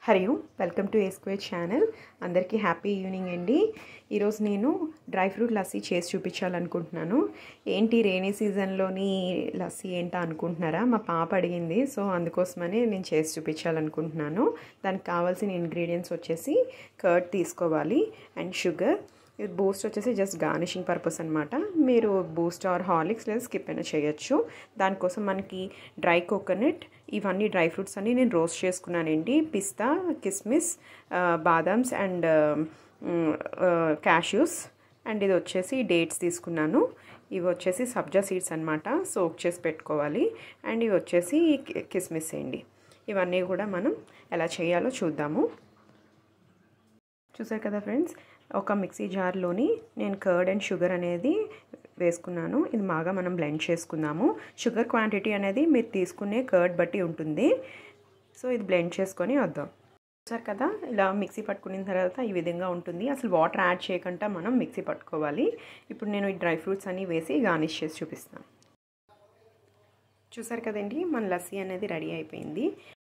Hari Om welcome to A square channel. అందరికీ happy evening అండి. ఈరోజు నేను డ్రై ఫ్రూట్ లస్సీ చేసి చూపించాలనుకుంటున్నాను. ఏంటి రైనీ సీజన్లోని లస్సీ ఏంటా అనుకుంటున్నారా? మా పాప అడిగింది, సో అందుకోసమని నేను చేసి చూపించాలనుకుంటున్నాను. దానికి కావాల్సిన ఇంగ్రీడియంట్స్ వచ్చేసి కర్డ్ తీసుకోవాలి అండ్ షుగర్. ఇది బూస్ట్ వచ్చేసి జస్ట్ గార్నిషింగ్ పర్పస్ అనమాట. మీరు బూస్ట్ ఆర్ హార్లిక్స్ లేదా స్కిప్ అయినా చేయొచ్చు. దానికోసం మనకి డ్రై కోకోనట్, ఇవన్నీ డ్రై ఫ్రూట్స్ అన్నీ నేను రోస్ట్ చేసుకున్నానండి. పిస్తా, కిస్మిస్, బాదామ్స్ అండ్ క్యాష్యూస్ అండ్ ఇది వచ్చేసి డేట్స్ తీసుకున్నాను. ఇవి వచ్చేసి సబ్జా సీడ్స్ అనమాట, సోక్ చేసి పెట్టుకోవాలి. అండ్ ఇవి వచ్చేసి కిస్మిస్ అండి. ఇవన్నీ కూడా మనం ఎలా చేయాలో చూద్దాము. చూసారు కదా ఫ్రెండ్స్, ఒక మిక్సీ జార్లోని నేను కర్డ్ అండ్ షుగర్ అనేది వేసుకున్నాను. ఇది బాగా మనం బ్లెండ్ చేసుకుందాము. షుగర్ క్వాంటిటీ అనేది మీరు తీసుకునే కర్డ్ బట్టి ఉంటుంది. సో ఇది బ్లెండ్ చేసుకొని వద్దాం. చూసారు కదా, ఇలా మిక్సీ పట్టుకున్న తర్వాత ఈ విధంగా ఉంటుంది. అసలు వాటర్ యాడ్ చేయకుండా మనం మిక్సీ పట్టుకోవాలి. ఇప్పుడు నేను ఈ డ్రై ఫ్రూట్స్ అన్నీ వేసి గార్నిష్ చేసి చూపిస్తాను. చూసారు కదండి, మన లస్సీ అనేది రెడీ అయిపోయింది.